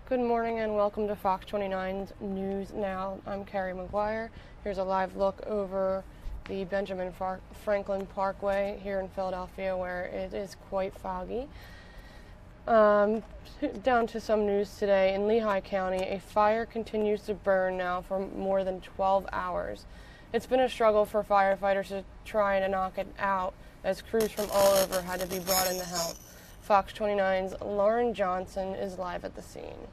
Good morning and welcome to Fox 29's News Now. I'm Carrie McGuire. Here's a live look over the Benjamin Franklin Parkway here in Philadelphia, where it is quite foggy. Down to some news today. In Lehigh County, a fire continues to burn now for more than 12 hours. It's been a struggle for firefighters to try to knock it out, as crews from all over had to be brought in to help. Fox 29's Lauren Johnson is live at the scene.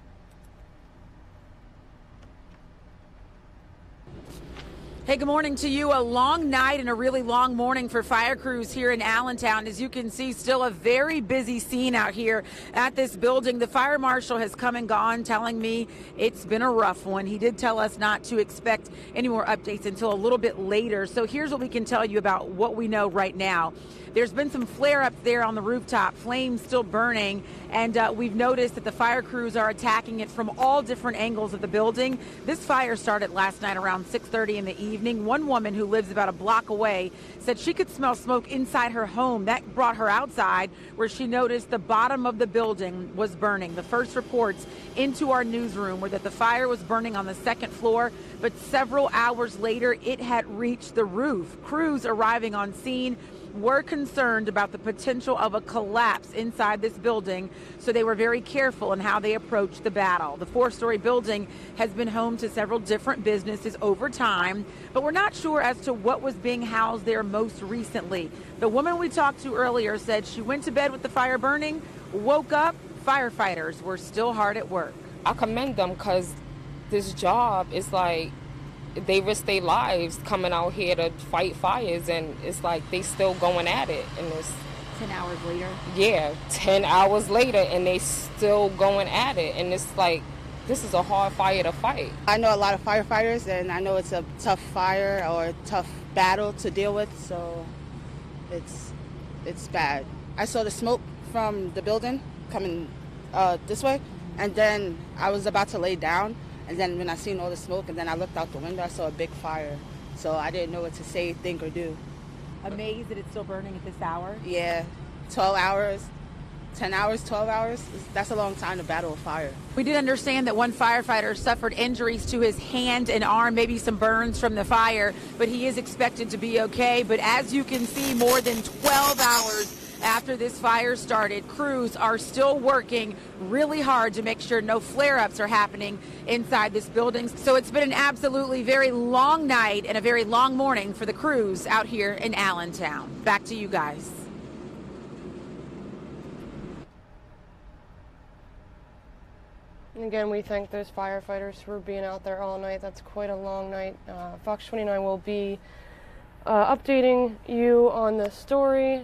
Hey, good morning to you. A long night and a really long morning for fire crews here in Allentown. As you can see, still a very busy scene out here at this building. The fire marshal has come and gone, telling me it's been a rough one. He did tell us not to expect any more updates until a little bit later. So here's what we can tell you about what we know right now. There's been some flare-ups there on the rooftop, flames still burning, and we've noticed that the fire crews are attacking it from all different angles of the building. This fire started last night around 6:30 in the evening. One woman who lives about a block away said she could smell smoke inside her home. That brought her outside, where she noticed the bottom of the building was burning. The first reports into our newsroom were that the fire was burning on the second floor, but several hours later it had reached the roof. Crews arriving on scene were concerned about the potential of a collapse inside this building, so they were very careful in how they approached the battle. The four-story building has been home to several different businesses over time, but we're not sure as to what was being housed there most recently. The woman we talked to earlier said she went to bed with the fire burning, woke up, firefighters were still hard at work. I commend them because this job is like, they risk their lives coming out here to fight fires, and it's like they still going at it. And it's 10 hours later? Yeah, 10 hours later, and they still going at it. And it's like, this is a hard fire to fight. I know a lot of firefighters, and I know it's a tough fire or a tough battle to deal with, so it's bad. I saw the smoke from the building coming this way, and then I was about to lay down. And then when I seen all the smoke, and then I looked out the window, I saw a big fire. So I didn't know what to say, think, or do. Amazed that it's still burning at this hour? Yeah, 12 hours, 10 hours, 12 hours. That's a long time to battle a fire. We did understand that one firefighter suffered injuries to his hand and arm, maybe some burns from the fire, but he is expected to be okay. But as you can see, more than 12 hours after this fire started, crews are still working really hard to make sure no flare-ups are happening inside this building. So it's been an absolutely very long night and a very long morning for the crews out here in Allentown. Back to you guys. And again, we thank those firefighters for being out there all night. That's quite a long night. Fox 29 will be updating you on this story,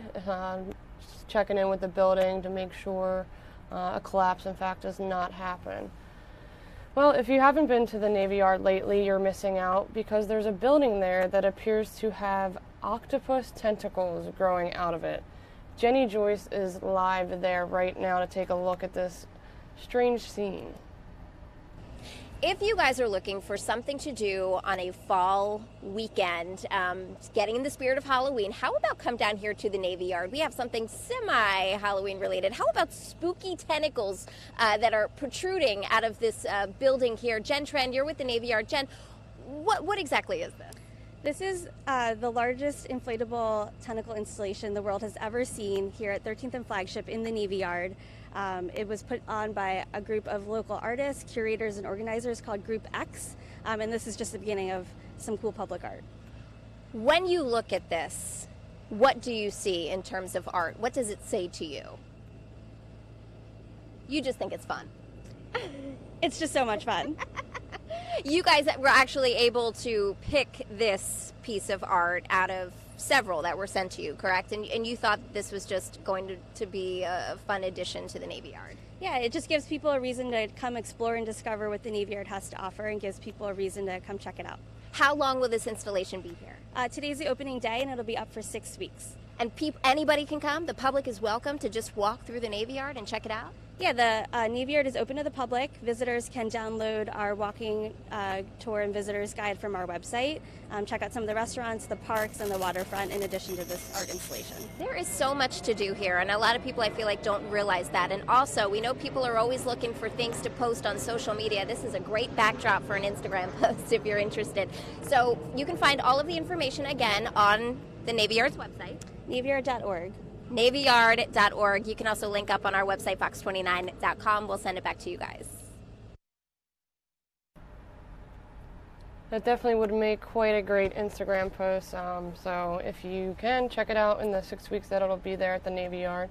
checking in with the building to make sure a collapse, in fact, does not happen. Well, if you haven't been to the Navy Yard lately, you're missing out, because there's a building there that appears to have octopus tentacles growing out of it. Jenny Joyce is live there right now to take a look at this strange scene. If you guys are looking for something to do on a fall weekend, getting in the spirit of Halloween, how about come down here to the Navy Yard? We have something semi-Halloween related. How about spooky tentacles that are protruding out of this building here? Jen Trend, you're with the Navy Yard. Jen, what exactly is this? This is the largest inflatable tentacle installation the world has ever seen here at 13th and Flagship in the Navy Yard. It was put on by a group of local artists, curators, and organizers called Group X, and this is just the beginning of some cool public art. When you look at this, what do you see in terms of art? What does it say to you? You just think it's fun. It's just so much fun. You guys were actually able to pick this piece of art out of several that were sent to you, correct? And you thought this was just going to be a fun addition to the Navy Yard. Yeah, it just gives people a reason to come explore and discover what the Navy Yard has to offer, and gives people a reason to come check it out. How long will this installation be here? Today's the opening day, and it'll be up for 6 weeks. And anybody can come? The public is welcome to just walk through the Navy Yard and check it out? Yeah, the Navy Yard is open to the public. Visitors can download our walking tour and visitor's guide from our website. Check out some of the restaurants, the parks, and the waterfront in addition to this art installation. There is so much to do here, and a lot of people I feel like don't realize that. And also, we know people are always looking for things to post on social media. This is a great backdrop for an Instagram post if you're interested. So you can find all of the information again on the Navy Yard's website. NavyYard.org. NavyYard.org. You can also link up on our website, fox29.com. We'll send it back to you guys. That definitely would make quite a great Instagram post. So if you can, check it out in the 6 weeks that it'll be there at the Navy Yard.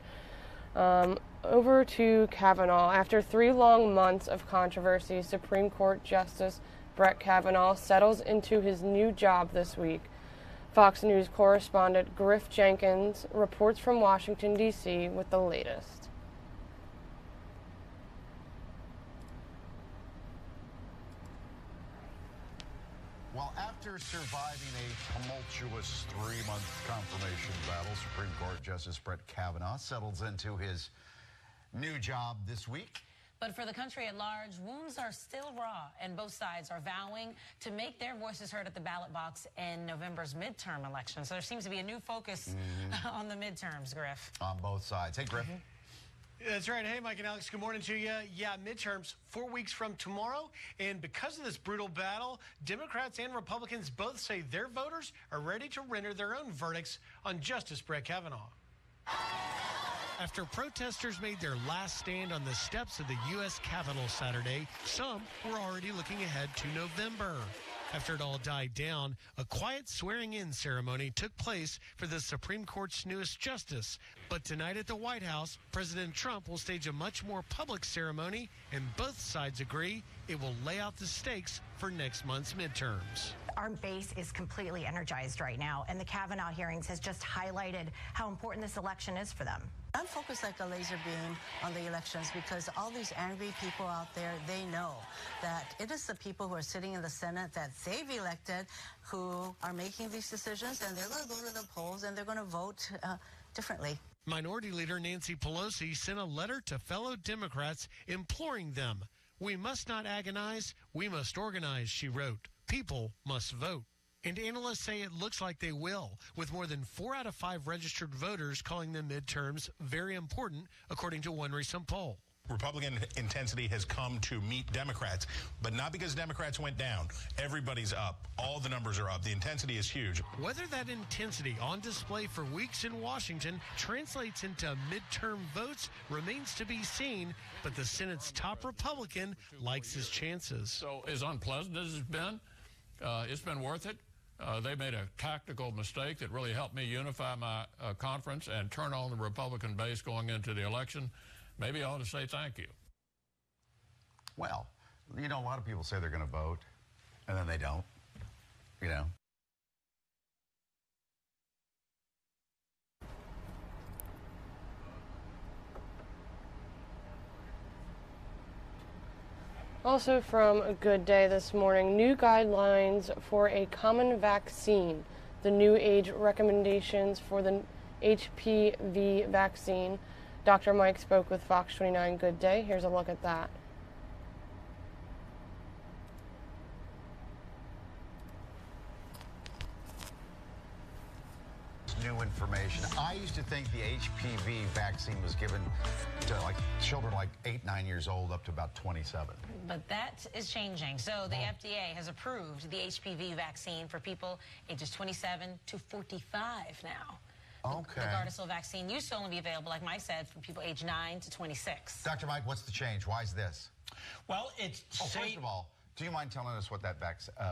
Over to Kavanaugh. After 3 long months of controversy, Supreme Court Justice Brett Kavanaugh settles into his new job this week. Fox News correspondent Griff Jenkins reports from Washington, D.C. with the latest. Well, after surviving a tumultuous 3-month confirmation battle, Supreme Court Justice Brett Kavanaugh settles into his new job this week. But for the country at large, wounds are still raw, and both sides are vowing to make their voices heard at the ballot box in November's midterm election. So there seems to be a new focus on the midterms, Griff. On both sides. Hey, Griff. That's right. Hey, Mike and Alex, good morning to you. Yeah, midterms 4 weeks from tomorrow. And because of this brutal battle, Democrats and Republicans both say their voters are ready to render their own verdicts on Justice Brett Kavanaugh. After protesters made their last stand on the steps of the U.S. Capitol Saturday, some were already looking ahead to November. After it all died down, a quiet swearing-in ceremony took place for the Supreme Court's newest justice. But tonight at the White House, President Trump will stage a much more public ceremony, and both sides agree it will lay out the stakes for next month's midterms. Our base is completely energized right now, and the Kavanaugh hearings has just highlighted how important this election is for them. I'm focused like a laser beam on the elections because all these angry people out there, they know that it is the people who are sitting in the Senate that they've elected who are making these decisions, and they're going to go to the polls and they're going to vote differently. Minority Leader Nancy Pelosi sent a letter to fellow Democrats imploring them. "We must not agonize, we must organize," she wrote. "People must vote." And analysts say it looks like they will, with more than 4 out of 5 registered voters calling the midterms very important, according to one recent poll. Republican intensity has come to meet Democrats, but not because Democrats went down. Everybody's up. All the numbers are up. The intensity is huge. Whether that intensity on display for weeks in Washington translates into midterm votes remains to be seen, but the Senate's top Republican likes his chances. So as unpleasant as it's been worth it. They made a tactical mistake that really helped me unify my conference and turn on the Republican base going into the election. Maybe I ought to say thank you. Well, you know, a lot of people say they're going to vote, and then they don't, you know. Also from A Good Day this morning, new guidelines for a common vaccine. The new age recommendations for the HPV vaccine. Dr. Mike spoke with Fox 29 Good Day. Here's a look at that. New information. I used to think the HPV vaccine was given to like children like 8, 9 years old up to about 27. But that is changing. So the FDA has approved the HPV vaccine for people ages 27 to 45 now. Okay. The Gardasil vaccine used to only be available, like Mike said, for people age 9 to 26. Dr. Mike, what's the change? Why is this? Well, it's first of all, do you mind telling us what that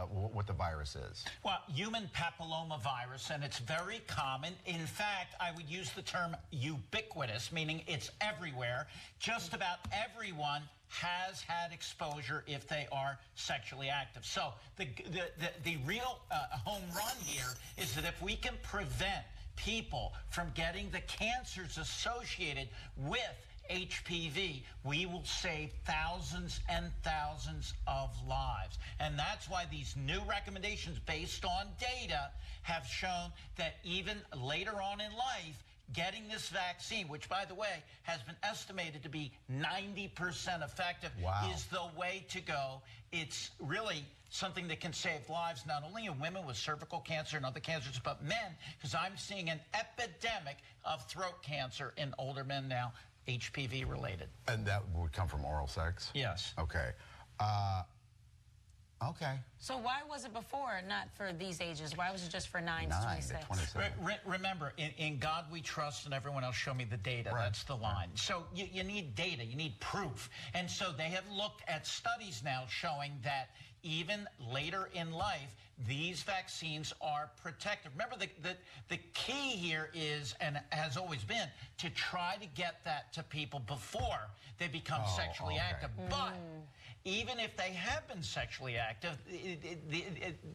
what the virus is? Well, human papillomavirus, and it's very common. In fact, I would use the term ubiquitous, meaning it's everywhere. Just about everyone has had exposure if they are sexually active. So the real home run here is that if we can prevent people from getting the cancers associated with HPV, we will save thousands and thousands of lives. And that's why these new recommendations based on data have shown that even later on in life, getting this vaccine, which, by the way, has been estimated to be 90% effective, is the way to go. It's really something that can save lives, not only in women with cervical cancer and other cancers, but men, because I'm seeing an epidemic of throat cancer in older men now, HPV related. And that would come from oral sex? Yes. Okay. Okay. So why was it before, not for these ages? Why was it just for 9 to 26? Remember, in God we trust and everyone else show me the data. Right. That's the line. So you need data. You need proof. And so they have looked at studies now showing that even later in life, these vaccines are protective. Remember, the key here is, and has always been, to try to get that to people before they become sexually active. But even if they have been sexually active,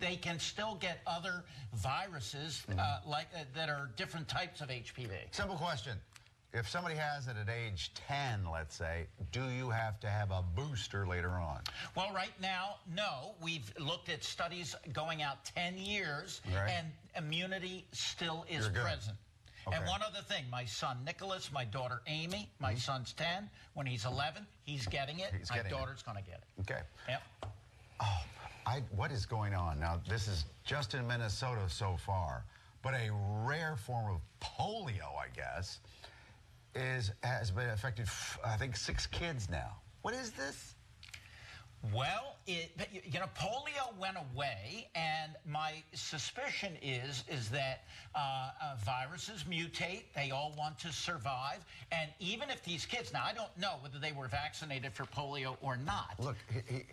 they can still get other viruses that are different types of HPV. Simple question. If somebody has it at age 10, let's say, do you have to have a booster later on? Well, right now, no. We've looked at studies going out 10 years, and immunity still is present. Okay. And one other thing, my son Nicholas, my daughter Amy, my son's 10. When he's 11, he's getting it. My daughter's going to get it. Okay. Yep. Oh, what is going on? Now, this is just in Minnesota so far, but a rare form of polio, I guess, has been affected, I think, 6 kids now. What is this? Well, polio went away, and my suspicion is that viruses mutate. They all want to survive, and even if these kids, now I don't know whether they were vaccinated for polio or not. Look,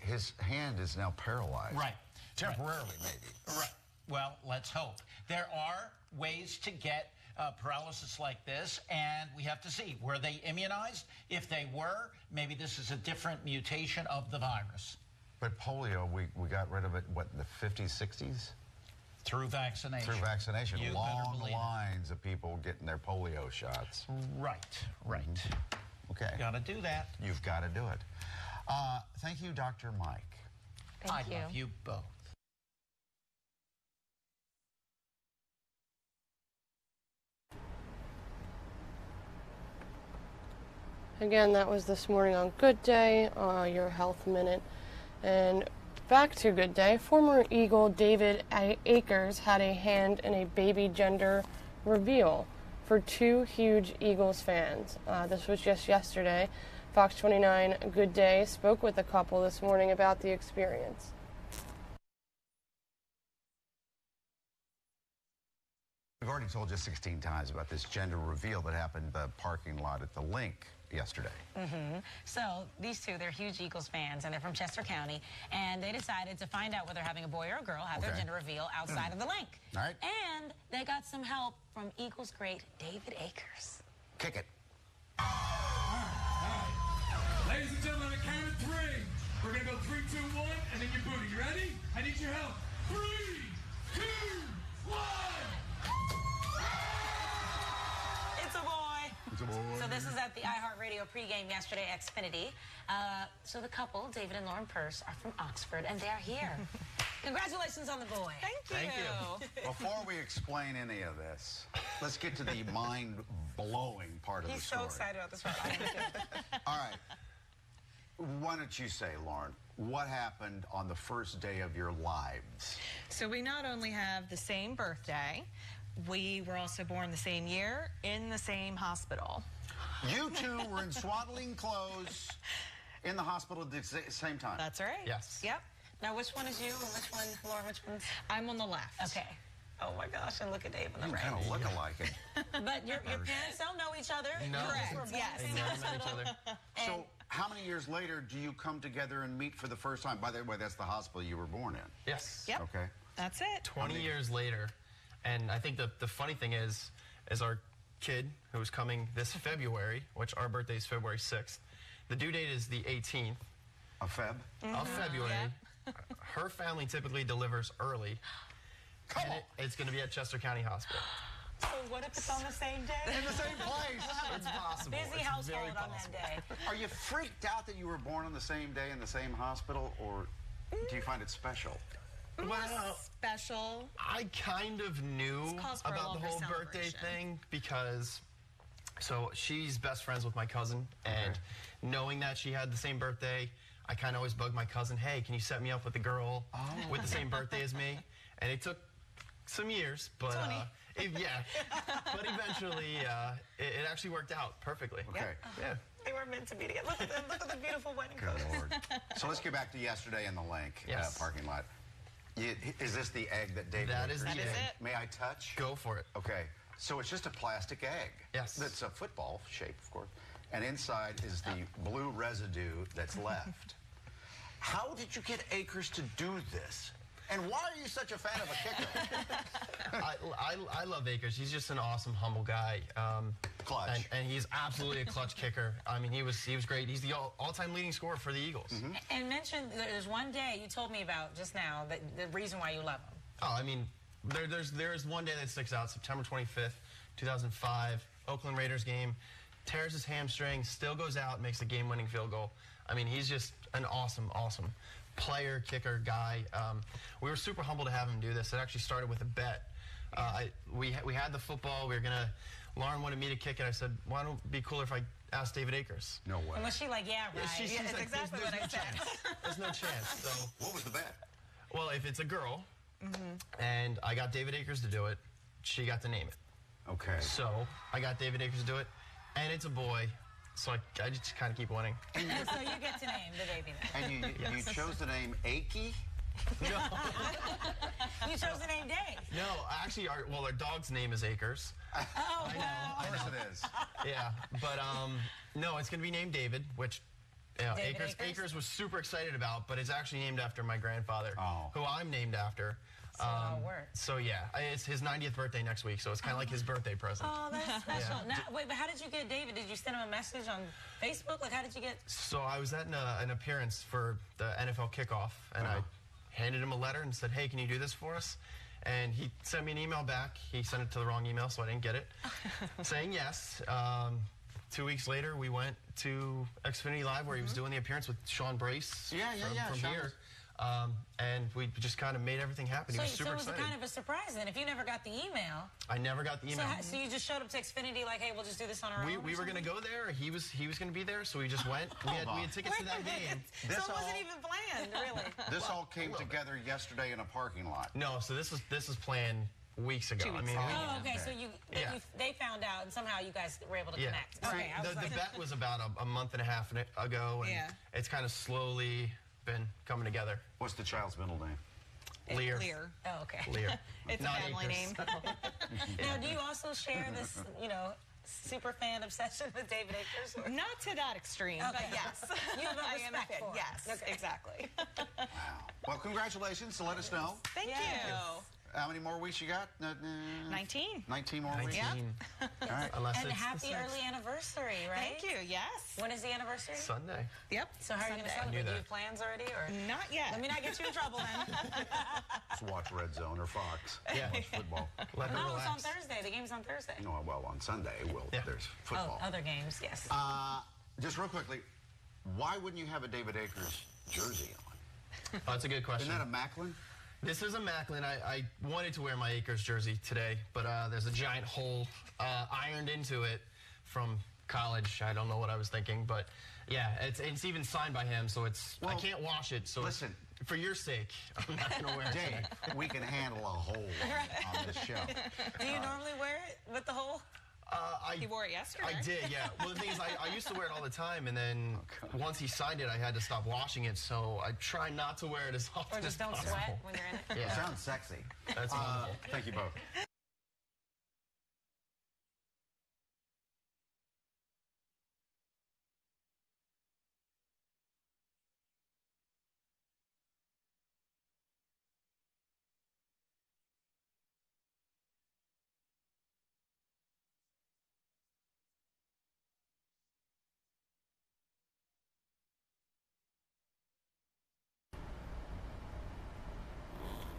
his hand is now paralyzed. Right. Temporarily, maybe. Right. Well, let's hope. There are ways to get paralysis like this, and we have to see, were they immunized? If they were, maybe this is a different mutation of the virus. But polio, we got rid of it, what, in the 50s, 60s? Through vaccination. Through vaccination. You Long lines of people getting their polio shots. Right. Okay. You got to do that. You've got to do it. Thank you, Dr. Mike. Thank you. I love you both. Again, that was this morning on Good Day, your Health Minute. And back to Good Day, former Eagle David Akers had a hand in a baby gender reveal for 2 huge Eagles fans. This was just yesterday. Fox 29 Good Day spoke with the couple this morning about the experience. We've already told you 16 times about this gender reveal that happened in the parking lot at the Link yesterday. So these 2, they're huge Eagles fans, and they're from Chester County, and they decided to find out whether having a boy or a girl have their gender reveal outside of the Link. All right. And they got some help from Eagles great David Akers. Kick it. Ladies and gentlemen, on the count of 3, we're going to go 3, 2, 1, and then your booty. You ready? I need your help. 3, 2, 1. It's a boy. It's a boy. So this is at the iHeartRadio pregame yesterday at Xfinity. So the couple, David and Lauren Purse, are from Oxford, and they're here. Congratulations on the boy. Thank you. Before we explain any of this, let's get to the mind-blowing part of the story. He's so excited about this part. All right. Why don't you say, Lauren, what happened on the first day of your lives? So we not only have the same birthday, we were also born the same year in the same hospital. You 2 were in swaddling clothes in the hospital at the same time. That's right. Yes. Yep. Now, which one is you and which one, Lauren, which one's? I'm on the left. Okay. Oh, my gosh, and look at Dave on the You right. kind of look alike. But your parents don't know each other. No. Correct, yes. They never met each other. So how many years later do you come together and meet for the first time? By the way, that's the hospital you were born in. Yes. Yep. Okay. That's it. 20 years later. And I think the funny thing is our kid who's coming this February, which our birthday is February 6th, the due date is the 18th. Of Feb? Of February. Yeah. Her family typically delivers early. Come on. It's going to be at Chester County Hospital. So what if it's on the same day? In the same place. It's possible. Busy It's household very on possible. that day. Are you freaked out that you were born on the same day in the same hospital, or do you find it special? Well, Special. I kind of knew It's cause for a about the longer whole birthday celebration. thing because So she's best friends with my cousin, and knowing that she had the same birthday, I kind of always bug my cousin, hey, can you set me up with a girl with the same birthday as me? And it took some years, but but eventually it actually worked out perfectly. Okay. Yeah. They were meant to be together. Look at the beautiful wedding Good photos. Lord. So let's get back to yesterday in the link parking lot. Is this the egg that David? That is the egg. May I touch? Go for it. Okay. So it's just a plastic egg. Yes. That's a football shape, of course. And inside is the blue residue that's left. How did you get Akers to do this? And why are you such a fan of a kicker? I love Akers. He's just an awesome, humble guy. Clutch. And he's absolutely a clutch kicker. I mean, he was great. He's the all-time leading scorer for the Eagles. And mentioned there's one day you told me about just now, that the reason why you love him. Oh, I mean, there's one day that sticks out. September 25th, 2005, Oakland Raiders game. Tears his hamstring, still goes out, makes a game-winning field goal. I mean, he's just an awesome, awesome player, kicker, guy. We were super humble to have him do this. It actually started with a bet. We had the football. Lauren wanted me to kick it. I said, why don't it be cooler if I asked David Akers? No way. And was she like, yeah, right? She's That's like, exactly what I said. There's no chance. So, what was the bet? Well, if it's a girl, and I got David Akers to do it, she got to name it. Okay. So I got David Akers to do it, and it's a boy. So I just kind of keep winning. And so you get to name the baby then. And you chose the name Akey? No. You chose the name Dave. No, actually, our dog's name is Akers. Oh, Of course it is. Yeah, but no, it's going to be named David, which David Akers was super excited about, but it's actually named after my grandfather, Oh. who I'm named after. So it all works. So yeah, it's his 90th birthday next week, so it's kind of like his birthday present. Oh, that's special. Now, wait, but how did you get David? Did you send him a message on Facebook? Like, how did you get... So I was at an appearance for the NFL kickoff, and I handed him a letter and said, hey, can you do this for us? And he sent me an email back. He sent it to the wrong email, so I didn't get it, saying yes. 2 weeks later, we went to Xfinity Live, where he was doing the appearance with Sean Brace from Sean here. And we just kind of made everything happen. He was super excited. So it was kind of a surprise then. If you never got the email... I never got the email. So you just showed up to Xfinity like, hey, we'll just do this on our own? We were going to go there. He was going to be there, so we just went. We had tickets to that game. So it wasn't even planned, really. This all came together yesterday in a parking lot. No, so this was planned weeks ago. I mean, okay, so they found out, and somehow you guys were able to connect. Okay, the bet was about a month and a half ago, and it's kind of slowly been coming together. What's the child's middle name? Lear. Oh, okay. Lear. It's Not a family Akers. name. Now, do you also share this, super fan obsession with David Akers? Or? Not to that extreme, but yes. You have a I am a respect fan. for him. Yes, exactly. Wow. Well, congratulations. So let us know. Thank you. How many more weeks you got? 19. 19 more weeks? All right. And happy early anniversary, right? Thank you, yes. When is the anniversary? Sunday. Yep. So how are you going to celebrate? Do you have plans already? Or? Not yet. Let me not get you in trouble then. Just watch Red Zone or Fox. Yeah. Watch football. Let her No, relax. it's on Thursday. The game's on Thursday. No, well, on Sunday, there's football. Oh, other games, yes. Just real quickly, why wouldn't you have a David Akers jersey on? Oh, that's a good question. Isn't that a Macklin? This is a Macklin. I wanted to wear my Akers jersey today, but there's a giant hole ironed into it from college. I don't know what I was thinking, but yeah, it's even signed by him, so I can't wash it. So listen, for your sake, I'm not going to wear it. Dave, we can handle a hole on this show. Do you normally wear it with the hole? He wore it yesterday. I did, yeah. Well, the thing is, I used to wear it all the time, and then once he signed it, I had to stop washing it, so I try not to wear it as often Or just as don't possible. sweat when you're in it? It sounds sexy. That's wonderful. Thank you both.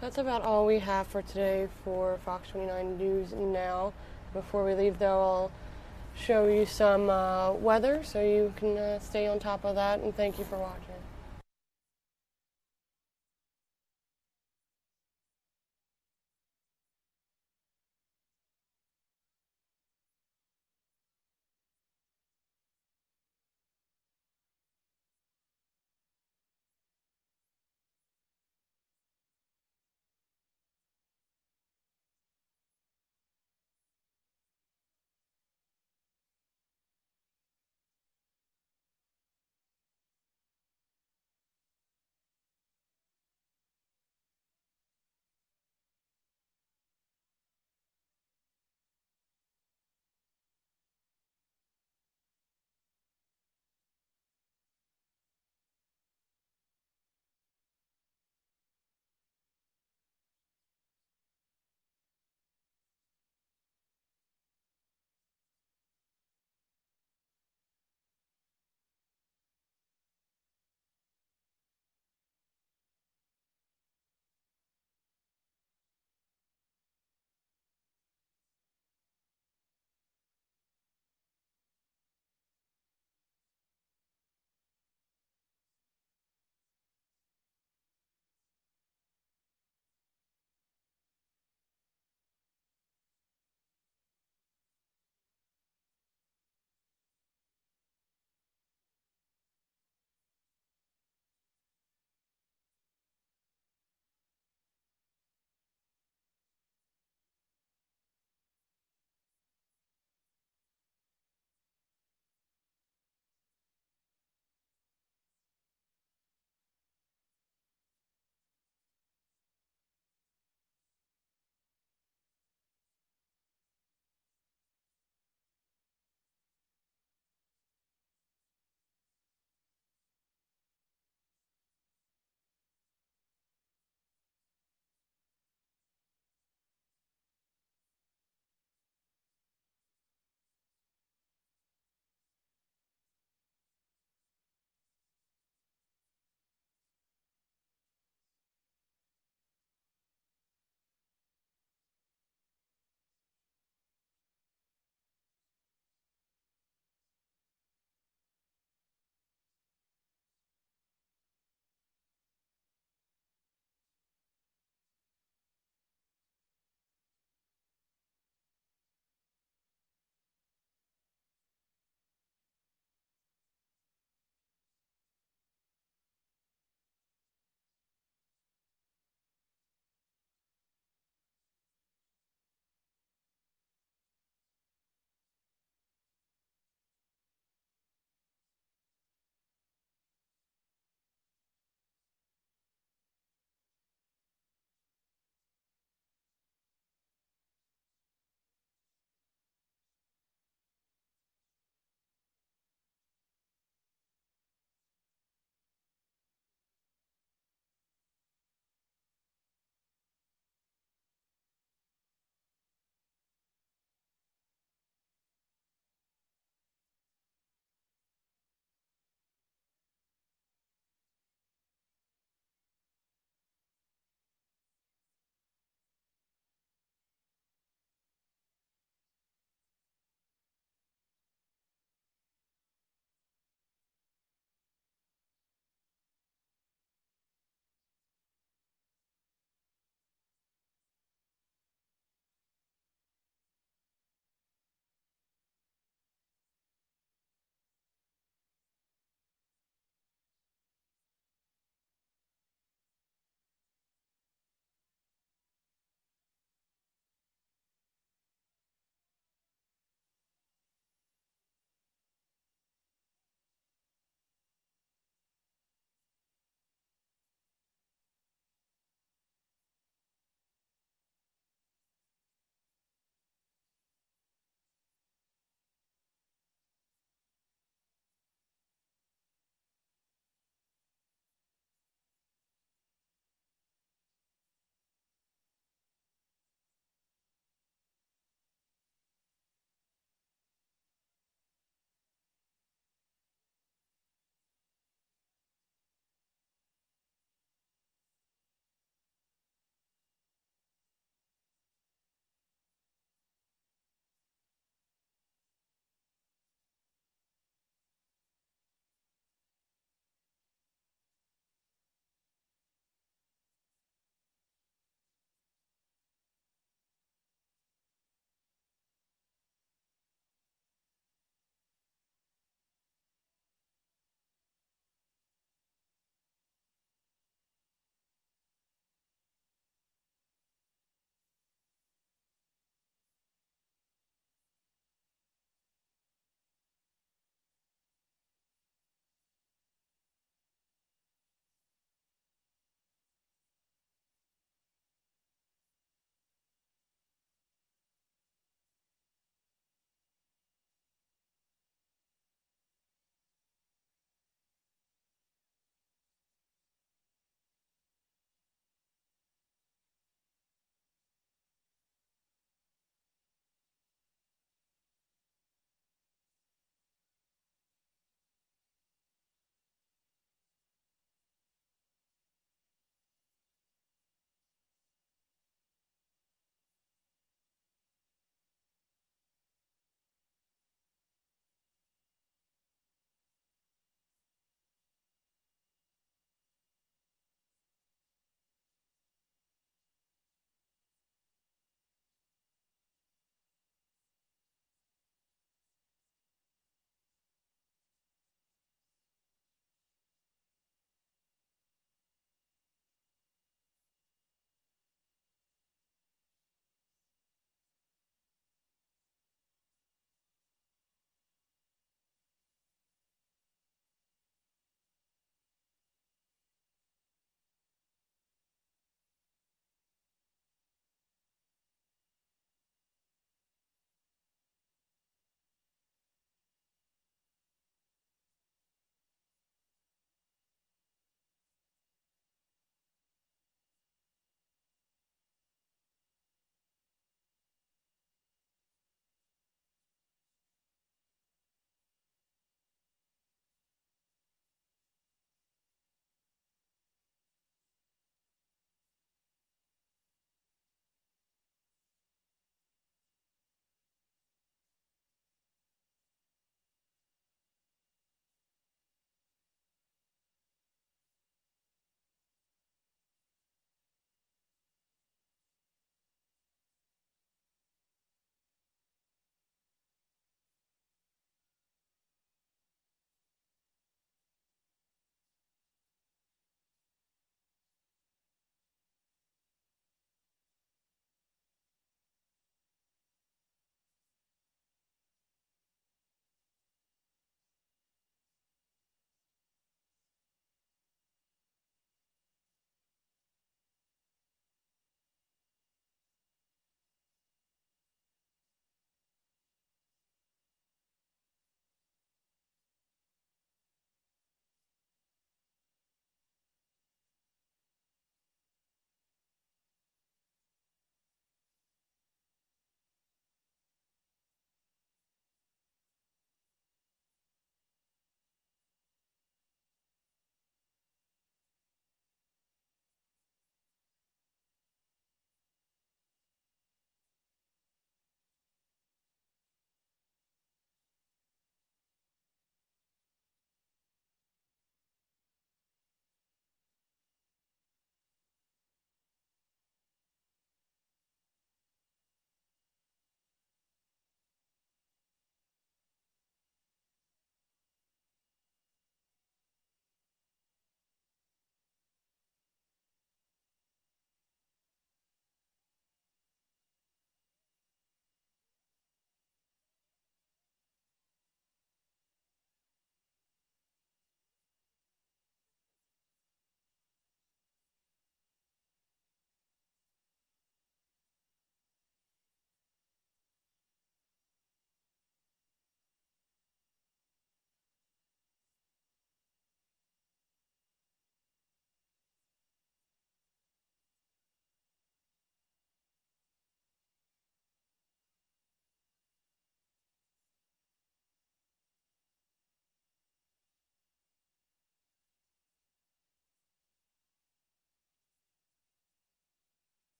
That's about all we have for today for Fox 29 News Now. Before we leave, though, I'll show you some weather so you can stay on top of that, and thank you for watching.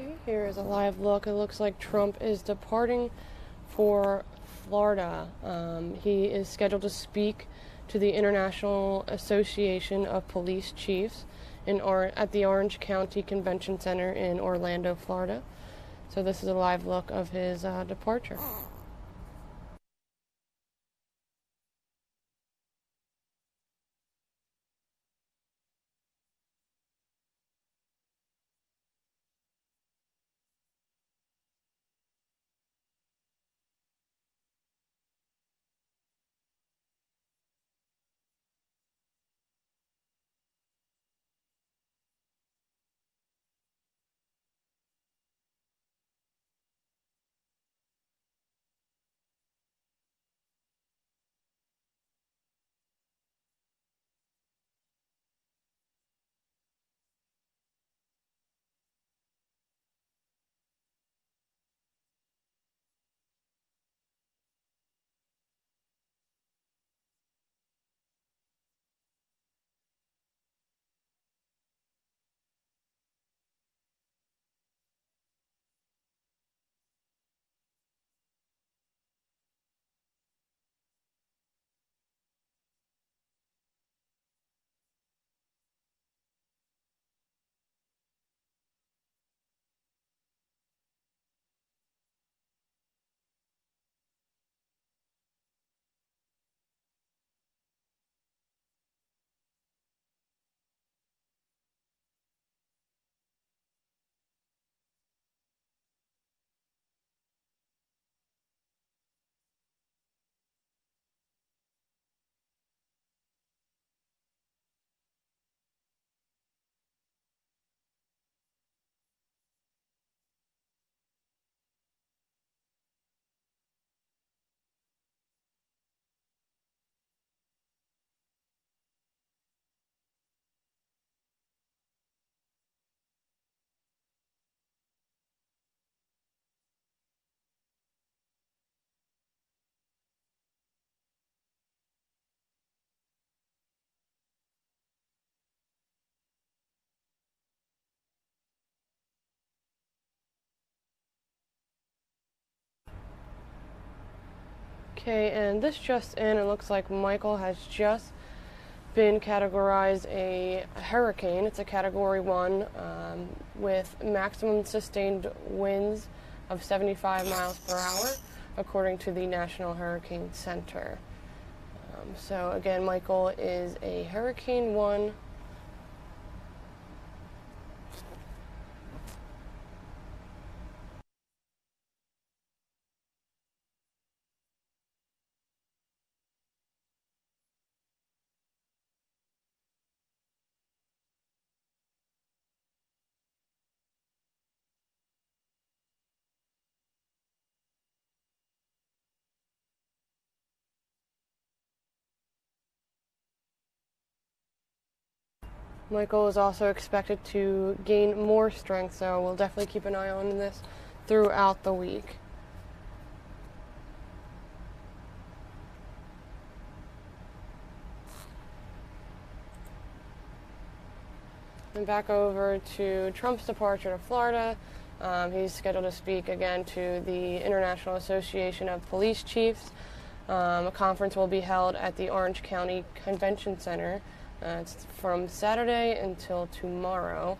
Okay, here is a live look. It looks like Trump is departing for Florida. He is scheduled to speak to the International Association of Police Chiefs at the Orange County Convention Center in Orlando, Florida. So this is a live look of his departure. Okay, and this just in, it looks like Michael has just been categorized a hurricane. It's a Category 1 with maximum sustained winds of 75 miles per hour, according to the National Hurricane Center. So again, Michael is a Hurricane 1. Michael is also expected to gain more strength, so we'll definitely keep an eye on this throughout the week. And back over to Trump's departure to Florida. He's scheduled to speak again to the International Association of Police Chiefs. A conference will be held at the Orange County Convention Center. It's from Saturday until tomorrow.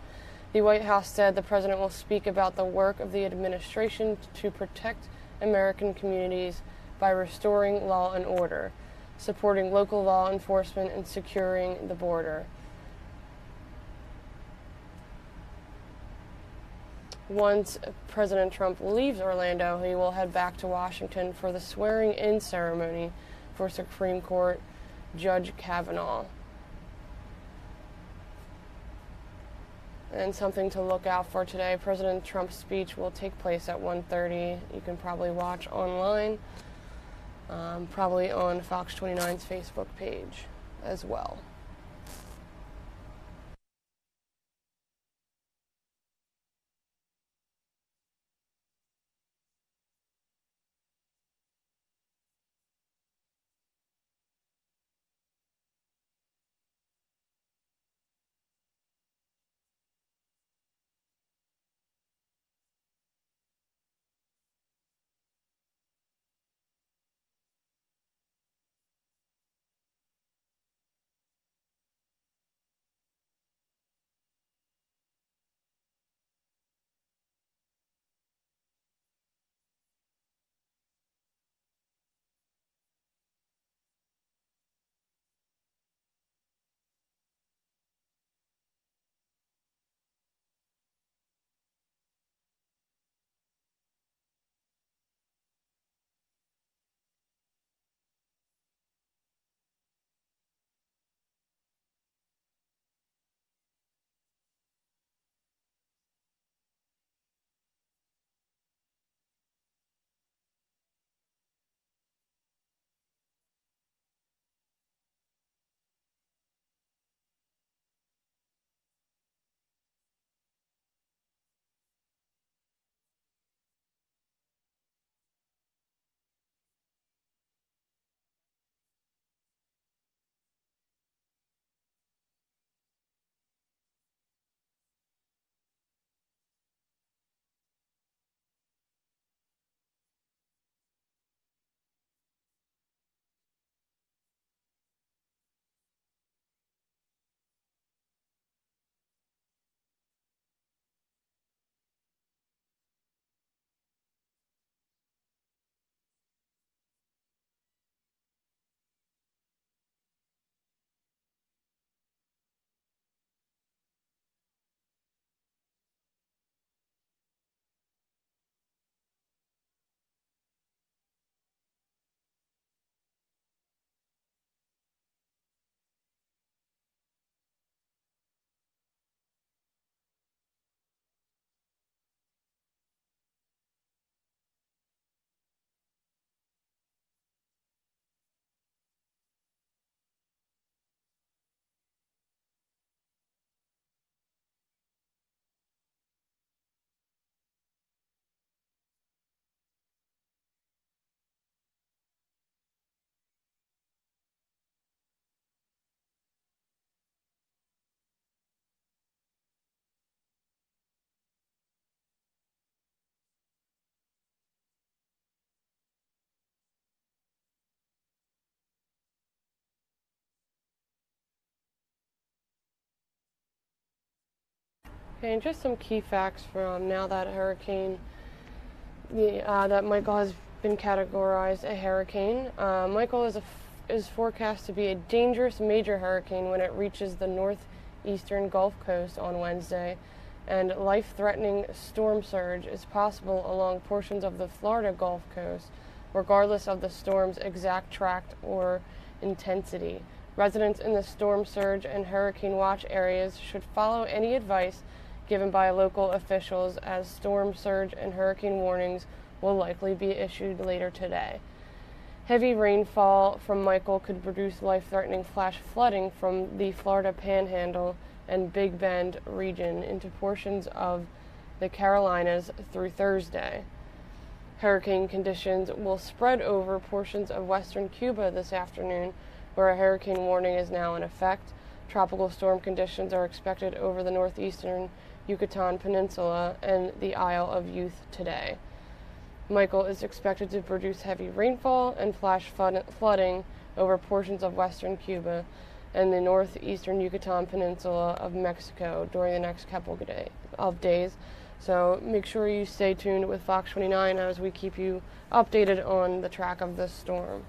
The White House said the president will speak about the work of the administration to protect American communities by restoring law and order, supporting local law enforcement, and securing the border. Once President Trump leaves Orlando, he will head back to Washington for the swearing-in ceremony for Supreme Court Judge Kavanaugh. And something to look out for today, President Trump's speech will take place at 1:30. You can probably watch online, probably on Fox 29's Facebook page as well. Okay, and just some key facts from now that hurricane, that Michael has been categorized a hurricane. Michael is forecast to be a dangerous major hurricane when it reaches the northeastern Gulf Coast on Wednesday, and life-threatening storm surge is possible along portions of the Florida Gulf Coast, regardless of the storm's exact track or intensity. Residents in the storm surge and hurricane watch areas should follow any advice given by local officials, as storm surge and hurricane warnings will likely be issued later today. Heavy rainfall from Michael could produce life-threatening flash flooding from the Florida Panhandle and Big Bend region into portions of the Carolinas through Thursday. Hurricane conditions will spread over portions of western Cuba this afternoon, where a hurricane warning is now in effect. Tropical storm conditions are expected over the northeastern Yucatan Peninsula and the Isle of Youth today. Michael is expected to produce heavy rainfall and flash flooding over portions of western Cuba and the northeastern Yucatan Peninsula of Mexico during the next couple of days. So make sure you stay tuned with Fox 29 as we keep you updated on the track of this storm.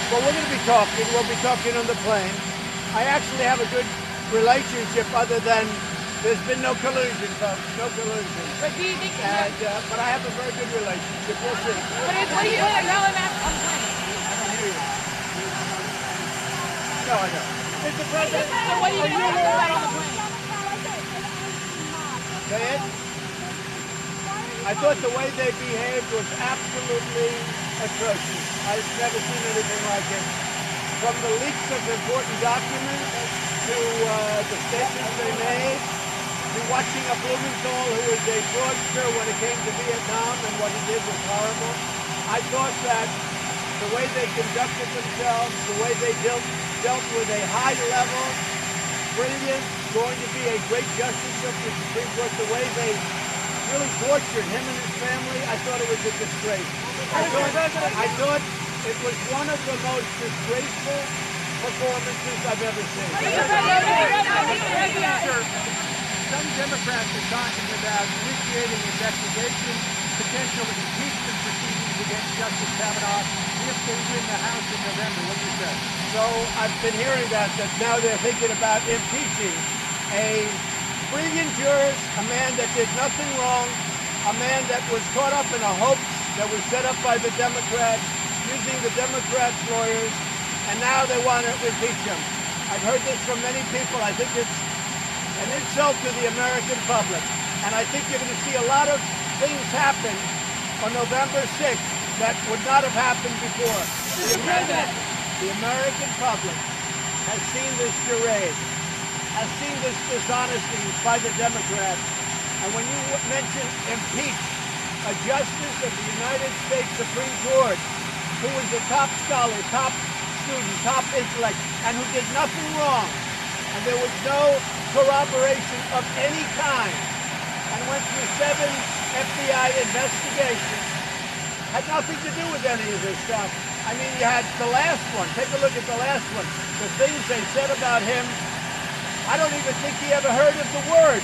Well, we're going to be talking. We'll be talking on the plane. I actually have a good relationship other than there's been no collusion, folks. No collusion. But do you think but I have a very good relationship. We'll see. What do you want to tell him on the plane? I don't hear you. No, I don't. Mr. President, So what are you going to tell him on the plane? Say it. I thought the way they behaved was absolutely atrocious. I've never seen anything like it. from the leaks of important documents to the statements they made, to watching a Blumenthal who was a fraudster when it came to Vietnam and what he did was horrible. I thought that the way they conducted themselves, the way they dealt with a high-level, brilliant, going to be a great justice of the Supreme Court, the way they really tortured him and his family, I thought it was a disgrace. I thought it was one of the most disgraceful performances I've ever seen. Some Democrats are talking about initiating investigations, potential impeachment proceedings against Justice Kavanaugh if they win the House in November. What do you say? So I've been hearing that now they're thinking about impeaching a brilliant jurist, a man that did nothing wrong, a man that was caught up in a hoax that was set up by the Democrats, using the Democrats' lawyers, and now they want to impeach him. I've heard this from many people. I think it's an insult to the American public. And I think you're going to see a lot of things happen on November 6th that would not have happened before. The American public has seen this charade, has seen this dishonesty by the Democrats. And when you mention impeach a justice of the United States Supreme Court who was a top scholar, top student, top intellect, and who did nothing wrong, and there was no corroboration of any kind, and went through 7 FBI investigations, had nothing to do with any of this stuff. I mean, you had the last one. Take a look at the last one. The things they said about him, I don't even think he ever heard of the word.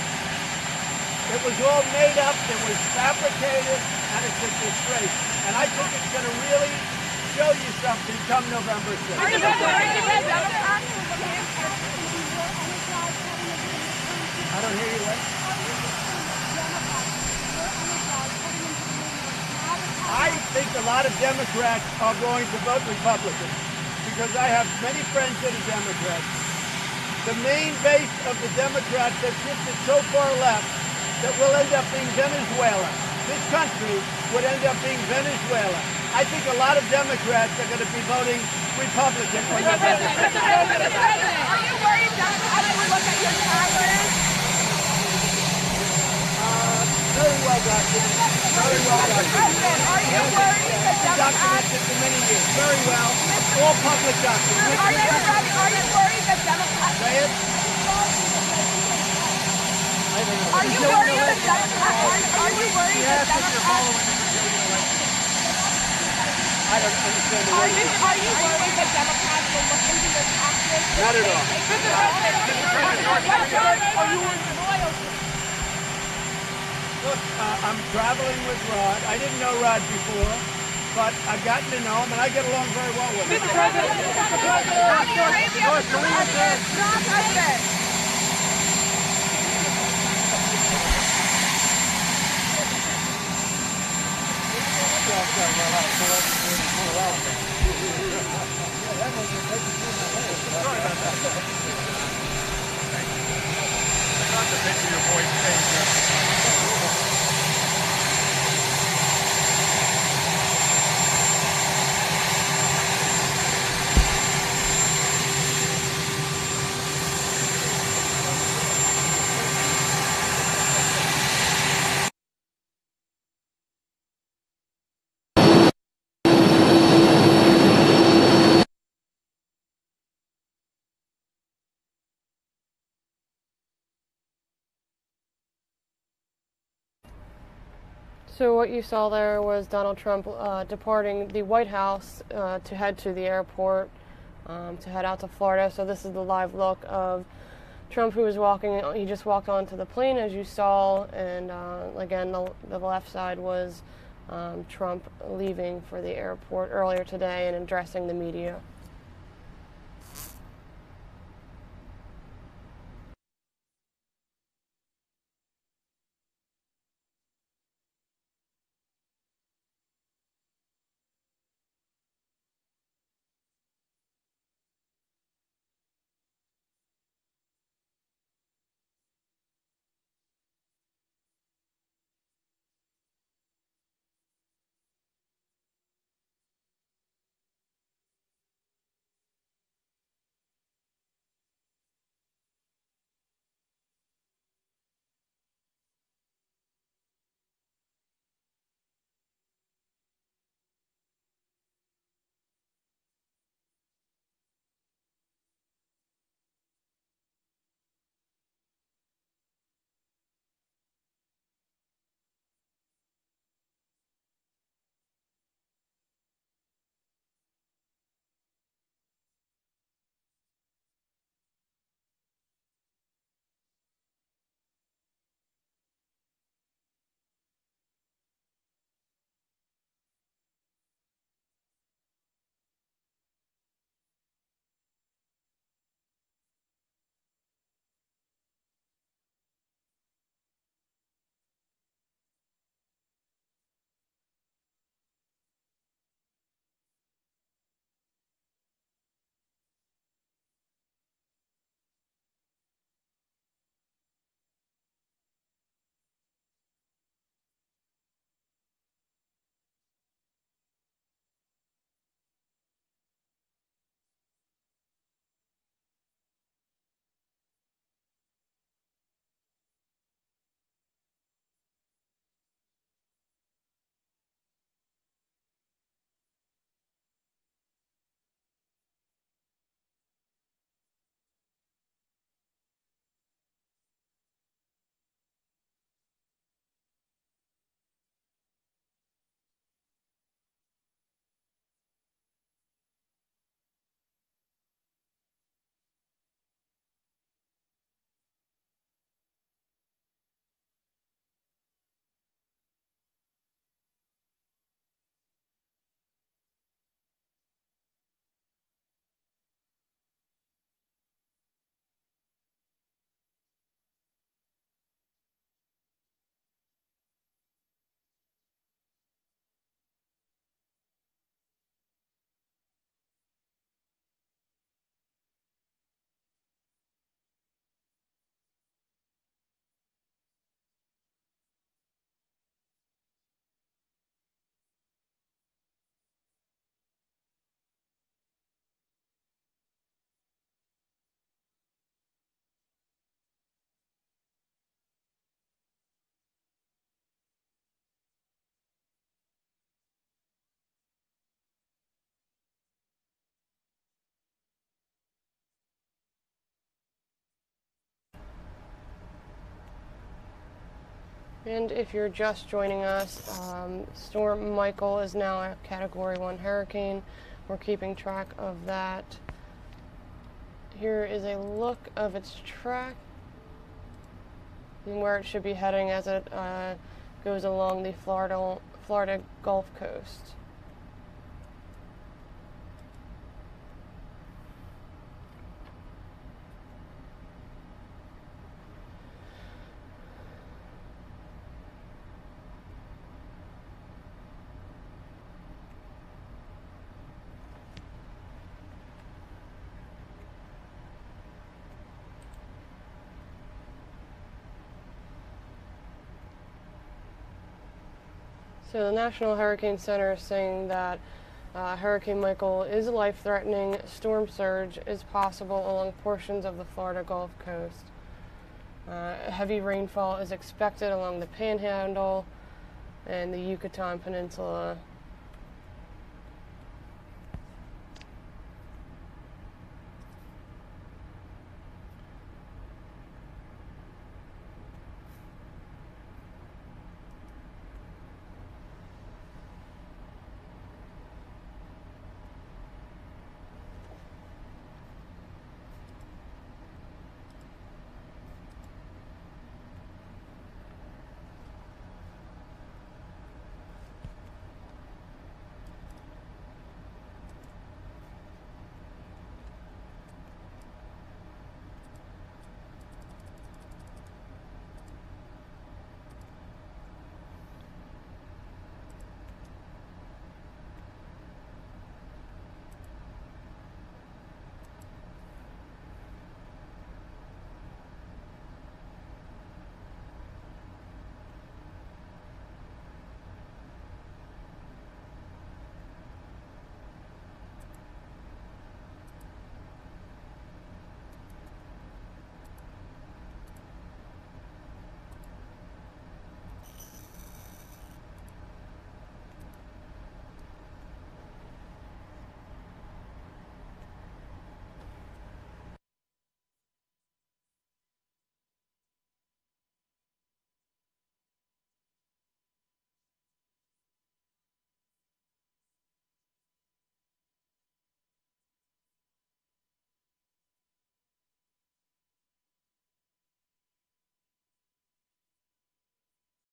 It was all made up, it was fabricated, and it's a disgrace. And I think it's going to really show you something come November 6th. I don't hear you. What? I think a lot of Democrats are going to vote Republican because I have many friends that are Democrats. The main base of the Democrats has shifted so far left that we'll end up being Venezuela. This country would end up being Venezuela. I think a lot of Democrats are going to be voting Republican. Mr. President, are you worried that as we look at your towers? Very well documented. Very well documented. Are you worried that Democrats... Documented for many years. Very well. All public documents. Are you worried that Democrats... Say it. I don't know. Are you worried that Democrats... Are you worried that Democrats... I don't understand the Are you worried that Democrats will look into your taxes? Not at all. Are you worried that loyalty? Look, I'm traveling with Rod. I didn't know Rod before, but I've gotten to know him, and I get along very well with him. Mr. President, North Korea says... North President. Not the pitch of your voice changed. So what you saw there was Donald Trump departing the White House to head to the airport, to head out to Florida. So this is the live look of Trump, who was walking. He just walked onto the plane, as you saw, and again, the left side was Trump leaving for the airport earlier today and addressing the media. And if you're just joining us, Storm Michael is now a Category 1 hurricane. We're keeping track of that. Here is a look of its track and where it should be heading as it goes along the Florida Gulf Coast. So the National Hurricane Center is saying that Hurricane Michael is a life-threatening. Storm surge is possible along portions of the Florida Gulf Coast. Heavy rainfall is expected along the Panhandle and the Yucatan Peninsula